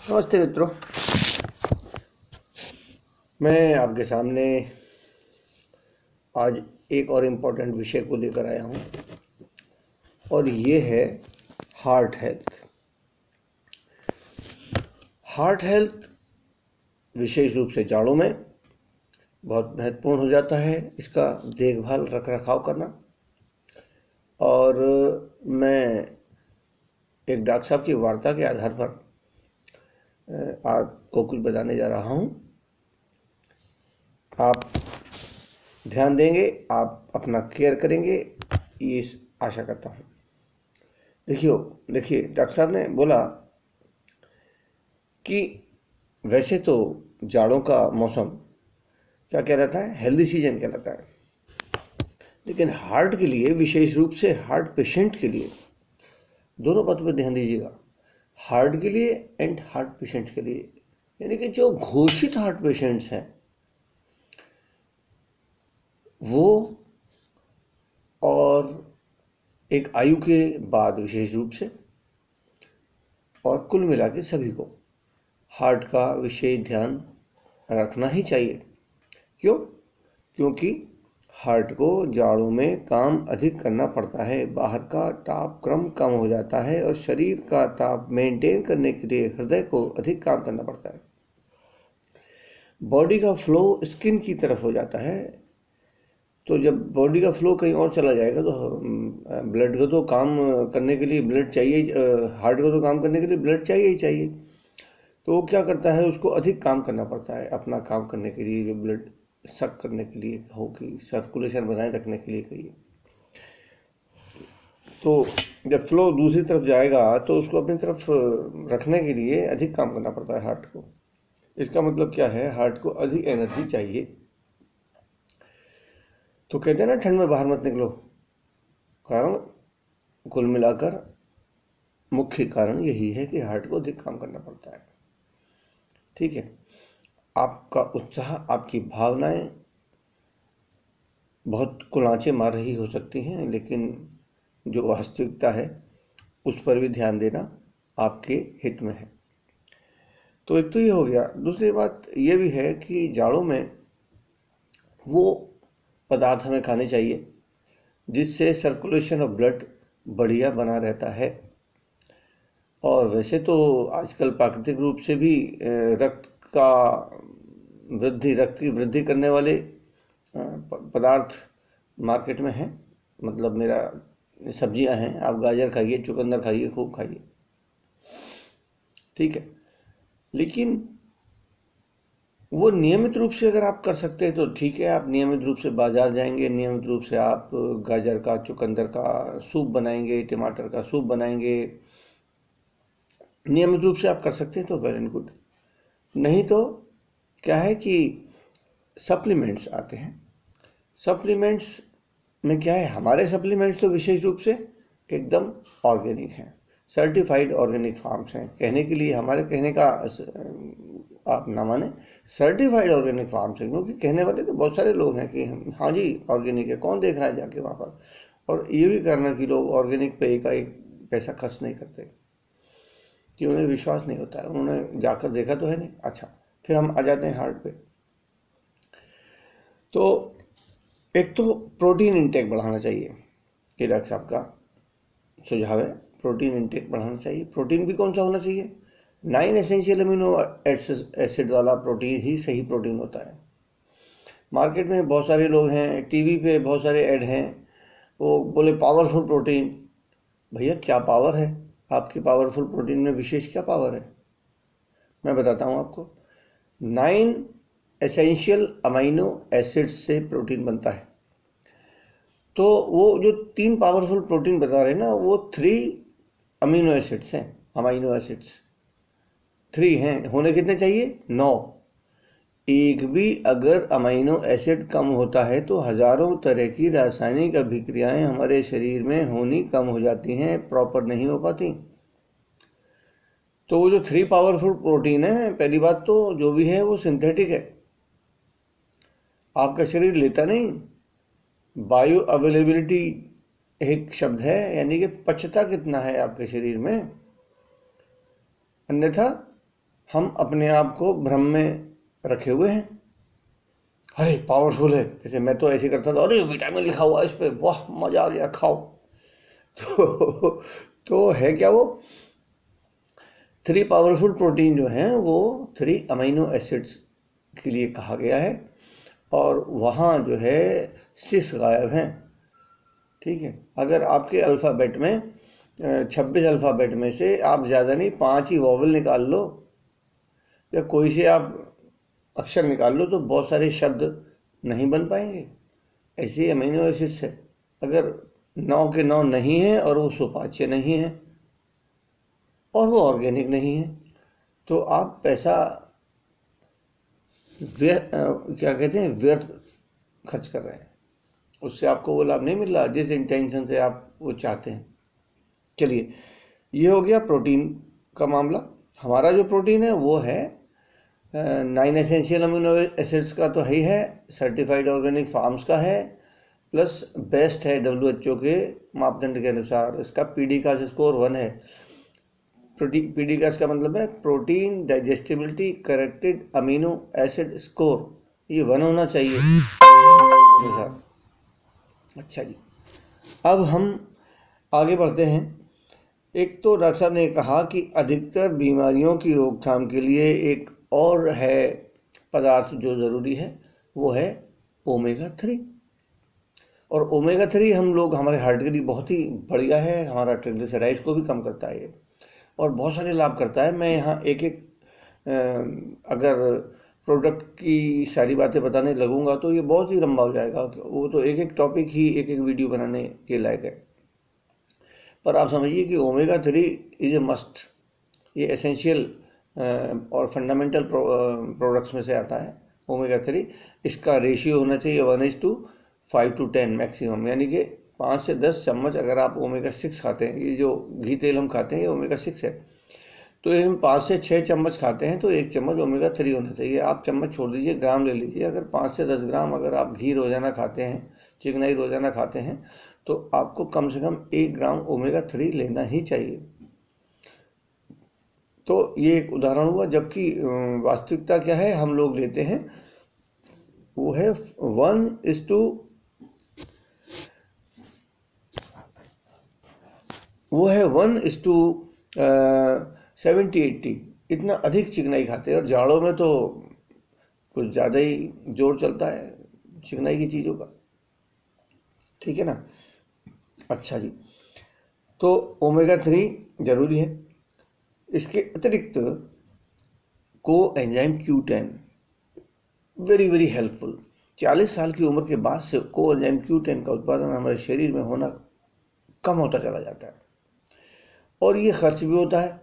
नमस्ते मित्रों। मैं आपके सामने आज एक और इम्पोर्टेंट विषय को लेकर आया हूँ और ये है हार्ट हेल्थ। हार्ट हेल्थ विशेष रूप से जाड़ों में बहुत महत्वपूर्ण हो जाता है, इसका देखभाल रख रखाव करना। और मैं एक डॉक्टर साहब की वार्ता के आधार पर आपको कुछ बताने जा रहा हूँ। आप ध्यान देंगे, आप अपना केयर करेंगे, ये आशा करता हूँ। देखिए डॉक्टर साहब ने बोला कि वैसे तो जाड़ों का मौसम क्या कहलाता है, हेल्दी सीजन कहलाता है, लेकिन हार्ट के लिए, विशेष रूप से हार्ट पेशेंट के लिए, दोनों बातों पर ध्यान दीजिएगा। हार्ट के लिए एंड हार्ट पेशेंट के लिए, यानी कि जो घोषित हार्ट पेशेंट्स हैं वो, और एक आयु के बाद विशेष रूप से, और कुल मिला के सभी को हार्ट का विशेष ध्यान रखना ही चाहिए। क्यों? क्योंकि हार्ट को जाड़ों में काम अधिक करना पड़ता है, बाहर का तापक्रम कम हो जाता है और शरीर का ताप मेंटेन करने के लिए हृदय को अधिक काम करना पड़ता है। बॉडी का फ्लो स्किन की तरफ हो जाता है, तो जब बॉडी का फ्लो कहीं और चला जाएगा तो ब्लड को तो काम करने के लिए ब्लड चाहिए, हार्ट को तो काम करने के लिए ब्लड चाहिए ही चाहिए। तो वो क्या करता है, उसको अधिक काम करना पड़ता है अपना काम करने के लिए, जो ब्लड सक करने के लिए हो, कि सर्कुलेशन बनाए रखने के लिए कहिए। तो जब फ्लो दूसरी तरफ जाएगा तो उसको अपनी तरफ रखने के लिए अधिक काम करना पड़ता है हार्ट को। इसका मतलब क्या है, हार्ट को अधिक एनर्जी चाहिए। तो कहते हैं ना, ठंड में बाहर मत निकलो। कारण कुल मिलाकर मुख्य कारण यही है कि हार्ट को अधिक काम करना पड़ता है। ठीक है, आपका उत्साह, आपकी भावनाएं बहुत कुलांचे मार रही हो सकती हैं, लेकिन जो वास्तविकता है उस पर भी ध्यान देना आपके हित में है। तो एक तो ये हो गया। दूसरी बात ये भी है कि जाड़ों में वो पदार्थ हमें खाने चाहिए जिससे सर्कुलेशन ऑफ ब्लड बढ़िया बना रहता है। और वैसे तो आजकल प्राकृतिक रूप से भी रक्त की वृद्धि करने वाले पदार्थ मार्केट में हैं। मतलब मेरा सब्जियां हैं, आप गाजर खाइए, चुकंदर खाइए, खूब खाइए, ठीक है। लेकिन वो नियमित रूप से अगर आप कर सकते हैं तो ठीक है, आप नियमित रूप से बाजार जाएंगे, नियमित रूप से आप गाजर का, चुकंदर का सूप बनाएंगे, टमाटर का सूप बनाएंगे, नियमित रूप से आप कर सकते हैं तो वेल एंड गुड। नहीं तो क्या है कि सप्लीमेंट्स आते हैं। सप्लीमेंट्स में क्या है, हमारे सप्लीमेंट्स तो विशेष रूप से एकदम ऑर्गेनिक हैं, सर्टिफाइड ऑर्गेनिक फार्म्स हैं। कहने के लिए, हमारे कहने का आप ना माने, सर्टिफाइड ऑर्गेनिक फार्म्स हैं, क्योंकि कहने वाले तो बहुत सारे लोग हैं कि हाँ जी ऑर्गेनिक है, कौन देख रहा है जाके वहाँ पर। और ये भी करना कि लोग ऑर्गेनिक पे एक पैसा खर्च नहीं करते, कि उन्हें विश्वास नहीं होता है, उन्होंने जाकर देखा तो है नहीं। अच्छा, फिर हम आ जाते हैं हार्ट पे। तो एक तो प्रोटीन इंटेक बढ़ाना चाहिए, कि डॉक्टर साहब का सुझाव है, प्रोटीन इंटेक बढ़ाना चाहिए। प्रोटीन भी कौन सा होना चाहिए? 9 एसेंशियल अमीनो एसिड वाला प्रोटीन ही सही प्रोटीन होता है। मार्केट में बहुत सारे लोग हैं, टीवी पे बहुत सारे ऐड हैं, वो बोले पावरफुल प्रोटीन। भैया क्या पावर है आपकी पावरफुल प्रोटीन में? विशेष क्या पावर है? मैं बताता हूँ आपको। 9 एसेंशियल अमीनो एसिड्स से प्रोटीन बनता है। तो वो जो 3 पावरफुल प्रोटीन बता रहे हैं ना, वो 3 अमीनो एसिड्स हैं। अमीनो एसिड्स 3 हैं, होने कितने चाहिए? 9। एक भी अगर अमीनो एसिड कम होता है तो हजारों तरह की रासायनिक अभिक्रियाएं हमारे शरीर में होनी कम हो जाती हैं, प्रॉपर नहीं हो पाती। तो वो जो 3 पावरफुल प्रोटीन है, पहली बात तो जो भी है वो सिंथेटिक है, आपका शरीर लेता नहीं। बायो अवेलेबिलिटी एक शब्द है, यानी कि पचता कितना है आपके शरीर में। अन्यथा हम अपने आप को भ्रम में रखे हुए हैं, अरे पावरफुल है। जैसे मैं तो ऐसे करता था, अरे विटामिन लिखा हुआ है इस पे, वाह मजा आ गया, खाओ। तो है क्या वो 3 पावरफुल प्रोटीन जो हैं वो 3 अमीनो एसिड्स के लिए कहा गया है, और वहाँ जो है 6 गायब हैं। ठीक है, अगर आपके अल्फ़ाबेट में 26 अल्फ़ाबेट में से आप ज़्यादा नहीं 5 ही वॉवल निकाल लो, या कोई से आप अक्षर निकाल लो, तो बहुत सारे शब्द नहीं बन पाएंगे। ऐसे अमीनो एसिड्स है, अगर 9 के 9 नहीं है और वो सुपाच्य नहीं है और वो ऑर्गेनिक नहीं है, तो आप पैसा क्या कहते हैं व्यर्थ खर्च कर रहे हैं, उससे आपको वो लाभ नहीं मिल रहा जिस इंटेंशन से आप वो चाहते हैं। चलिए, ये हो गया प्रोटीन का मामला। हमारा जो प्रोटीन है वो है 9 एसेंशियल अमीनो एसिड्स का तो है ही है, सर्टिफाइड ऑर्गेनिक फार्म्स का है, प्लस बेस्ट है WHO के मापदंड के अनुसार। इसका PDCAS स्कोर 1 है। PDCAS का मतलब है protein digestibility corrected amino acid score, ये 1 होना चाहिए अनुसार। अच्छा जी, अब हम आगे बढ़ते हैं। एक तो डॉक्टर साहब ने कहा कि अधिकतर बीमारियों की रोकथाम के लिए एक और है पदार्थ जो ज़रूरी है, वो है ओमेगा 3। और ओमेगा 3 हम लोग हमारे हार्ट के लिए बहुत ही बढ़िया है, हमारा ट्रिग्लिसराइड्स को भी कम करता है ये, और बहुत सारे लाभ करता है। मैं यहाँ एक एक अगर प्रोडक्ट की सारी बातें बताने लगूंगा तो ये बहुत ही लंबा हो जाएगा, वो तो एक एक टॉपिक ही एक एक वीडियो बनाने के लायक है। पर आप समझिए कि ओमेगा 3 इज ए मस्ट, ये एसेंशियल और फंडामेंटल प्रोडक्ट्स में से आता है ओमेगा 3। इसका रेशियो होना चाहिए 1:5 to 10 मैक्सिमम, यानी कि 5 से 10 चम्मच अगर आप ओमेगा 6 खाते हैं, ये जो घी तेल हम खाते हैं ये ओमेगा 6 है, तो हम 5 से 6 चम्मच खाते हैं तो 1 चम्मच ओमेगा 3 होना चाहिए। आप चम्मच छोड़ दीजिए, ग्राम ले लीजिए। अगर 5 से 10 ग्राम अगर आप घी रोज़ाना खाते हैं, चिकनाई रोज़ाना खाते हैं, तो आपको कम से कम 1 ग्राम ओमेगा 3 लेना ही चाहिए। तो ये एक उदाहरण हुआ, जबकि वास्तविकता क्या है हम लोग लेते हैं वो है 1:70-80, इतना अधिक चिकनाई खाते हैं। और जाड़ों में तो कुछ ज़्यादा ही जोर चलता है चिकनाई की चीज़ों का, ठीक है ना। अच्छा जी, तो ओमेगा 3 जरूरी है। इसके अतिरिक्त को enzyme Q10 very very helpful. 40 साल की उम्र के बाद से को एंजाइम Q10 का उत्पादन हमारे शरीर में होना कम होता चला जाता है, और ये खर्च भी होता है।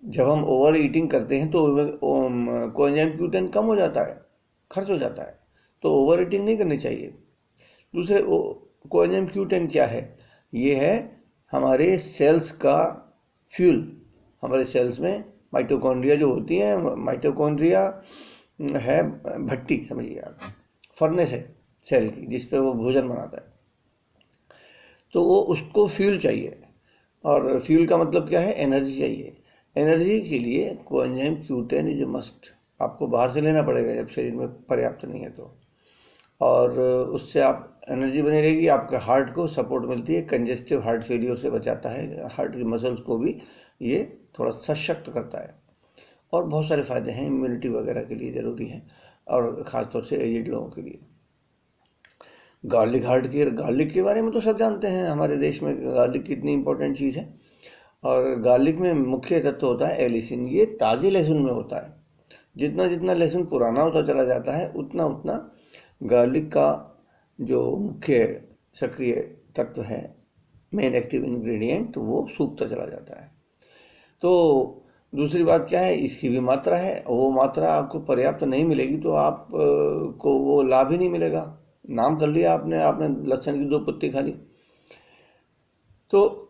जब हम ओवर ईटिंग करते हैं तो कोएंजाइम Q10 कम हो जाता है, खर्च हो जाता है, तो ओवर ईटिंग नहीं करनी चाहिए। दूसरे कोएंजाइम Q10 क्या है? ये है हमारे सेल्स का फ्यूल। हमारे सेल्स में माइटोकॉन्ड्रिया जो होती हैं, माइटोकॉन्ड्रिया है भट्टी, समझिए आप, फर्नेस है सेल की जिस पे वो भोजन बनाता है, तो वो उसको फ्यूल चाहिए। और फ्यूल का मतलब क्या है? एनर्जी चाहिए। एनर्जी के लिए coenzyme Q10 is a must. आपको बाहर से लेना पड़ेगा जब शरीर में पर्याप्त नहीं है तो, और उससे आप एनर्जी बनी रहेगी, आपके हार्ट को सपोर्ट मिलती है, कंजेस्टिव हार्ट फेलियर से बचाता है, हार्ट की मसल्स को भी ये थोड़ा सशक्त करता है, और बहुत सारे फ़ायदे हैं, इम्यूनिटी वगैरह के लिए ज़रूरी है, और ख़ासतौर से एजिड लोगों के लिए। गार्लिक के बारे में तो सब जानते हैं, हमारे देश में गार्लिक कितनी इंपॉर्टेंट चीज़ है। और गार्लिक में मुख्य तत्व होता है एलिसिन। ये ताज़े लहसुन में होता है। जितना जितना लहसुन पुराना होता चला जाता है उतना उतना गार्लिक का जो मुख्य सक्रिय तत्व है, मेन एक्टिव इंग्रेडिएंट, वो सूखता चला जाता है। तो दूसरी बात क्या है? इसकी भी मात्रा है, वो मात्रा आपको पर्याप्त नहीं मिलेगी तो आप को वो लाभ ही नहीं मिलेगा। नाम कर लिया आपने लहसुन की 2 पत्ती खा ली, तो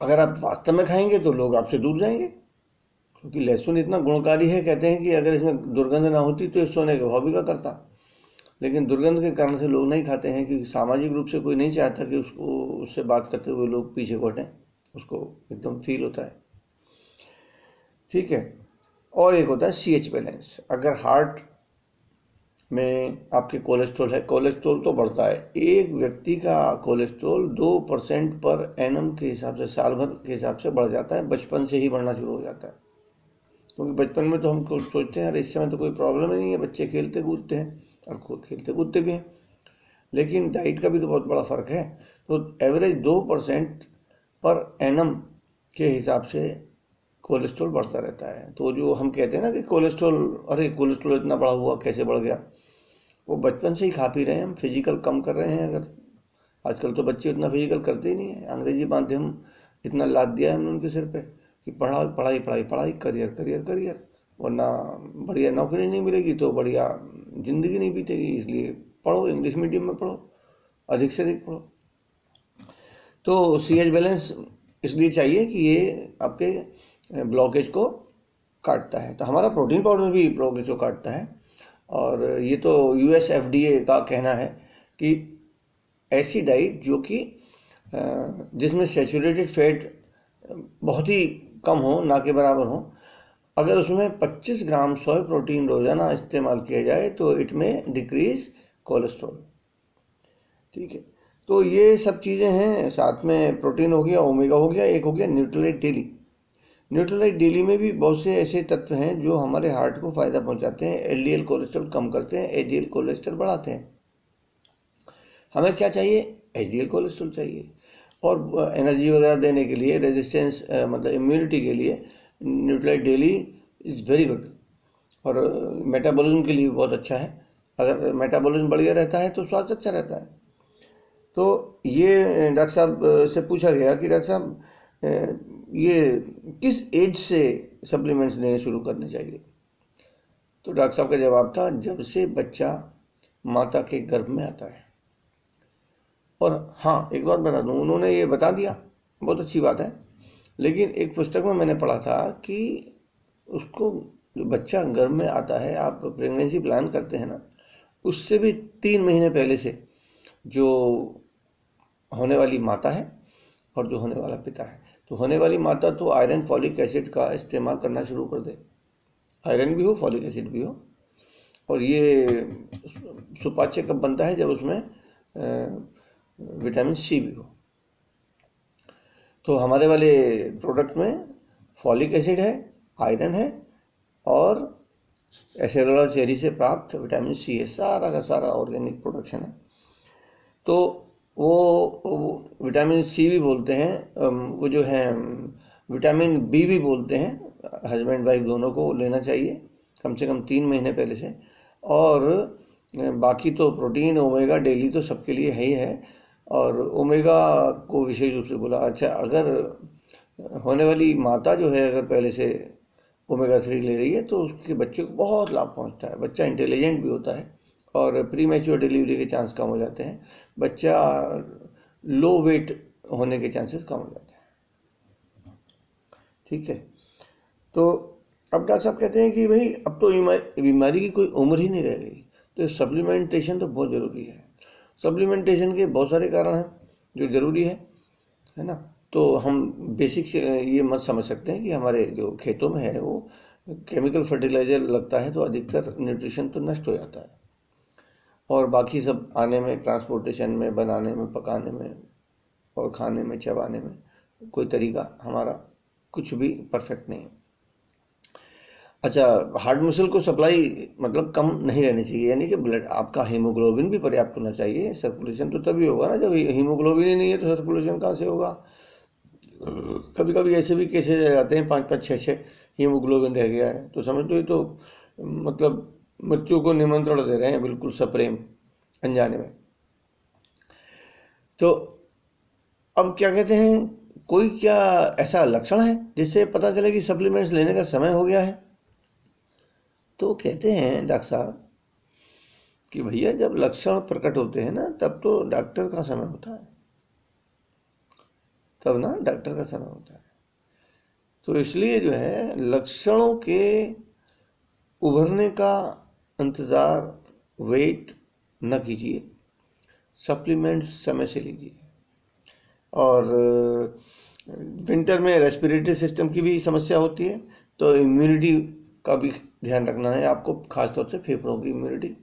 अगर आप वास्तव में खाएंगे तो लोग आपसे दूर जाएंगे, क्योंकि लहसुन इतना गुणकारी है। कहते हैं कि अगर इसमें दुर्गंध ना होती तो इस सोने के भाव भी का करता, लेकिन दुर्गंध के कारण से लोग नहीं खाते हैं, क्योंकि सामाजिक रूप से कोई नहीं चाहता कि उससे बात करते हुए लोग पीछे को हटें, उसको एकदम फील होता है, ठीक है। और एक होता है CH बैलेंस। अगर हार्ट में आपके कोलेस्ट्रॉल है, कोलेस्ट्रॉल तो बढ़ता है, एक व्यक्ति का कोलेस्ट्रॉल 2% पर एनम के हिसाब से, साल भर के हिसाब से बढ़ जाता है, बचपन से ही बढ़ना शुरू हो जाता है। क्योंकि बचपन में तो हम सोचते हैं अरे इस समय तो कोई प्रॉब्लम ही नहीं है, बच्चे खेलते कूदते हैं, और खुद खेलते कूदते भी हैं, लेकिन डाइट का भी तो बहुत बड़ा फ़र्क है। तो एवरेज 2% पर एनम के हिसाब से कोलेस्ट्रॉल बढ़ता रहता है। तो जो हम कहते हैं ना कि कोलेस्ट्रॉल, अरे कोलेस्ट्रॉल इतना बढ़ा हुआ कैसे बढ़ गया, वो बचपन से ही खा पी रहे हैं, हम फिजिकल कम कर रहे हैं। अगर आजकल तो बच्चे उतना फिजिकल करते ही नहीं है, अंग्रेजी माध्यम इतना लाद दिया है हमने उनके सिर पे कि पढ़ाई पढ़ाई पढ़ाई पढ़ाई, करियर करियर करियर, वरना बढ़िया नौकरी नहीं मिलेगी तो बढ़िया ज़िंदगी नहीं बीतेगी, इसलिए पढ़ो, इंग्लिश मीडियम में पढ़ो, अधिक से अधिक पढ़ो। तो CH बैलेंस इसलिए चाहिए कि ये आपके ब्लॉकेज को काटता है। तो हमारा प्रोटीन पाउडर भी ब्लॉकेज को काटता है। और ये तो US FDA का कहना है कि ऐसी डाइट जो कि जिसमें सैचुरेटेड फैट बहुत ही कम हो, ना के बराबर हो, अगर उसमें 25 ग्राम सोया प्रोटीन रोजाना इस्तेमाल किया जाए तो इट में डिक्रीज कोलेस्ट्रॉल। ठीक है, तो ये सब चीज़ें हैं। साथ में प्रोटीन हो गया, ओमेगा हो गया, एक हो गया न्यूट्रीलाइट डेली। न्यूट्रीलाइट डेली में भी बहुत से ऐसे तत्व हैं जो हमारे हार्ट को फ़ायदा पहुंचाते हैं। LDL कोलेस्ट्रॉल कम करते हैं, HDL कोलेस्ट्रॉल बढ़ाते हैं। हमें क्या चाहिए? HDL कोलेस्ट्रॉल चाहिए। और एनर्जी वगैरह देने के लिए, रेजिस्टेंस मतलब इम्यूनिटी के लिए Nutrilite daily is very good. और मेटाबॉलिज्म के लिए बहुत अच्छा है। अगर मेटाबॉलिज्म बढ़िया रहता है तो स्वास्थ्य अच्छा रहता है। तो ये डॉक्टर साहब से पूछा गया कि डॉक्टर साहब ये किस एज से सप्लीमेंट्स देने शुरू करने चाहिए? तो डॉक्टर साहब का जवाब था, जब से बच्चा माता के गर्भ में आता है। और हाँ, एक बात बता दूँ, उन्होंने ये बता दिया, बहुत अच्छी बात है, लेकिन एक पुस्तक में मैंने पढ़ा था कि उसको, जो बच्चा गर्भ में आता है, आप प्रेगनेंसी प्लान करते हैं ना, उससे भी 3 महीने पहले से जो होने वाली माता है और जो होने वाला पिता है, तो होने वाली माता तो आयरन फॉलिक एसिड का इस्तेमाल करना शुरू कर दे, आयरन भी हो, फॉलिक एसिड भी हो। और ये सुपाच्य कब बनता है? जब उसमें विटामिन C भी हो। तो हमारे वाले प्रोडक्ट में फॉलिक एसिड है, आयरन है, और एसेरोला चेरी से प्राप्त विटामिन C है, सारा का सारा ऑर्गेनिक प्रोडक्शन है। तो वो विटामिन C भी बोलते हैं, वो जो है विटामिन B भी बोलते हैं। हस्बैंड वाइफ दोनों को लेना चाहिए कम से कम 3 महीने पहले से। और बाकी तो प्रोटीन, ओमेगा डेली तो सबके लिए है ही है। और ओमेगा को विशेष रूप से बोला। अच्छा, अगर होने वाली माता जो है अगर पहले से ओमेगा 3 ले रही है तो उसके बच्चे को बहुत लाभ पहुंचता है। बच्चा इंटेलिजेंट भी होता है और प्री मैच्योर डिलीवरी के चांस कम हो जाते हैं। बच्चा लो वेट होने के चांसेस कम हो जाते हैं। ठीक है, तो अब डॉक्टर साहब कहते हैं कि भाई अब तो बीमारी की कोई उम्र ही नहीं रह गई, तो सप्लीमेंटेशन तो बहुत ज़रूरी है। सप्लीमेंटेशन के बहुत सारे कारण हैं जो ज़रूरी है ना। तो हम बेसिक से ये मत समझ सकते हैं कि हमारे जो खेतों में है वो केमिकल फर्टिलाइज़र लगता है तो अधिकतर न्यूट्रिशन तो नष्ट हो जाता है, और बाकी सब आने में, ट्रांसपोर्टेशन में, बनाने में, पकाने में और खाने में, चबाने में कोई तरीका हमारा कुछ भी परफेक्ट नहीं है। अच्छा, हार्ट मसल को सप्लाई मतलब कम नहीं रहनी चाहिए, यानी कि ब्लड, आपका हीमोग्लोबिन भी पर्याप्त होना चाहिए। सर्कुलेशन तो तभी होगा ना जब हीमोग्लोबिन ही नहीं है, तो सर्कुलेशन कहाँ से होगा? कभी कभी ऐसे भी केसेस आ जाते हैं 5-5, 6-6 हीमोग्लोबिन रह गया है, तो समझ लो ये तो मतलब मृत्यु को निमंत्रण दे रहे हैं बिल्कुल सप्रेम, अनजाने में। तो अब क्या कहते हैं, कोई क्या ऐसा लक्षण है जिससे पता चले कि सप्लीमेंट्स लेने का समय हो गया है? तो कहते हैं डॉक्टर साहब कि भैया जब लक्षण प्रकट होते हैं ना, तब तो डॉक्टर का समय होता है, तब ना डॉक्टर का समय होता है। तो इसलिए जो है लक्षणों के उभरने का इंतज़ार, वेट न कीजिए, सप्लीमेंट्स समय से लीजिए। और विंटर में रेस्पिरेटरी सिस्टम की भी समस्या होती है, तो इम्यूनिटी का भी ध्यान रखना है आपको, खासतौर से फेफड़ों की इम्यूनिटी।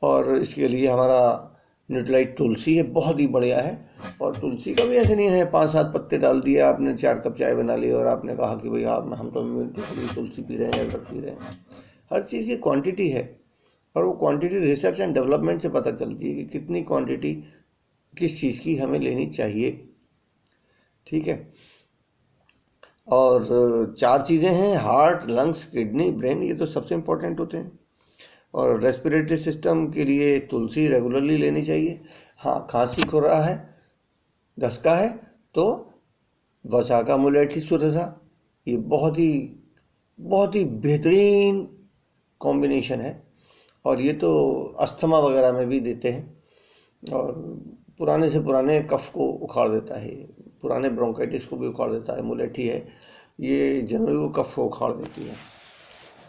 और इसके लिए हमारा न्यूट्रीलाइट तुलसी है, बहुत ही बढ़िया है। और तुलसी का भी ऐसे नहीं है 5-7 पत्ते डाल दिए आपने, 4 कप चाय बना ली और आपने कहा कि भाई आप हम तो इम्यूनिटी के लिए तुलसी पी रहे हैं, अदरक पी रहे हैं। हर चीज़ की क्वांटिटी है, और वो क्वांटिटी रिसर्च एंड डेवलपमेंट से पता चलती है कि कितनी क्वांटिटी किस चीज़ की हमें लेनी चाहिए। ठीक है। और 4 चीज़ें हैं, हार्ट, लंग्स, किडनी, ब्रेन, ये तो सबसे इम्पोर्टेंट होते हैं। और रेस्पिरेटरी सिस्टम के लिए तुलसी रेगुलरली लेनी चाहिए। हाँ, खांसी हो रहा है, दस्ता है, तो वसाका मुलेठी सुरसा, ये बहुत ही बेहतरीन कॉम्बिनेशन है। और ये तो अस्थमा वगैरह में भी देते हैं, और पुराने से पुराने कफ को उखाड़ देता है, पुराने ब्रोंकाइटिस को भी उखाड़ देता है। मुलेठी है, ये जन्मों कफ को उखाड़ देती है।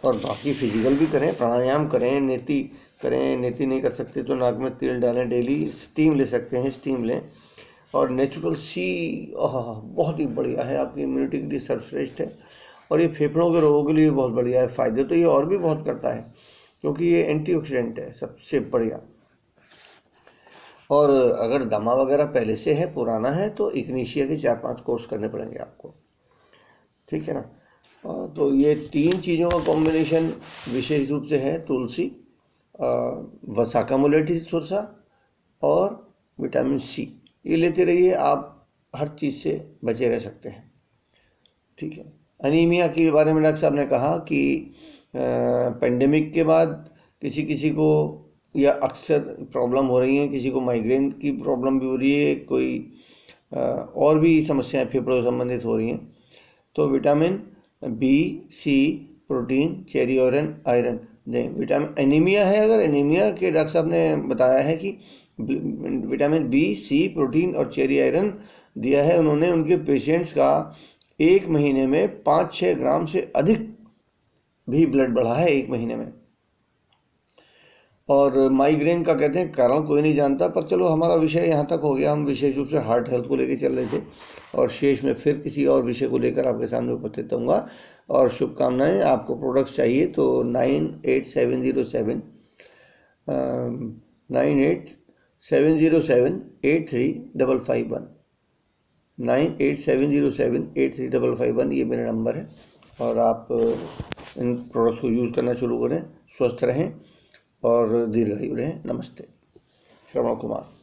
और बाकी फिजिकल भी करें, प्राणायाम करें, नेति करें। नेति नहीं कर सकते तो नाक में तेल डालें, डेली स्टीम ले सकते हैं, स्टीम लें। और नेचुरल सी बहुत ही बढ़िया है, आपकी इम्यूनिटी के लिए सर्वश्रेष्ठ है। और ये फेफड़ों के रोगों के लिए बहुत बढ़िया है। फ़ायदे तो ये और भी बहुत करता है, क्योंकि ये एंटीऑक्सीडेंट है सबसे बढ़िया। और अगर दमा वगैरह पहले से है, पुराना है, तो इग्निशिया के 4-5 कोर्स करने पड़ेंगे आपको। ठीक है ना। तो ये 3 चीज़ों का कॉम्बिनेशन विशेष रूप से है, तुलसी, वसाका मुलेठी सुरसा और विटामिन सी। ये लेते रहिए, आप हर चीज़ से बचे रह सकते हैं। ठीक है। अनीमिया के बारे में डॉक्टर साहब ने कहा कि पेंडेमिक के बाद किसी किसी को या अक्सर प्रॉब्लम हो रही है, किसी को माइग्रेन की प्रॉब्लम भी हो रही है, कोई और भी समस्याएं फेफड़ों से संबंधित हो रही हैं। तो विटामिन बी, सी, प्रोटीन, चेरी आयरन दें। विटामिन एनीमिया है, अगर एनीमिया के डॉक्टर साहब ने बताया है कि विटामिन बी, सी, प्रोटीन और चेरी आयरन दिया है उन्होंने उनके पेशेंट्स का 1 महीने में 5-6 ग्राम से अधिक भी ब्लड बढ़ा है 1 महीने में। और माइग्रेन का कहते हैं कारण कोई नहीं जानता, पर चलो हमारा विषय यहाँ तक हो गया। हम विशेष रूप से हार्ट हेल्थ को लेकर चल रहे थे, और शेष में फिर किसी और विषय को लेकर आपके सामने उपस्थित होऊंगा। और शुभकामनाएं। आपको प्रोडक्ट्स चाहिए तो 98707 987078355 987078355 ये मेरा नंबर है। और आप इन प्रोडक्ट्स को यूज़ करना शुरू करें। स्वस्थ रहें और दीर्घायु रहें। नमस्ते। श्रवण कुमार।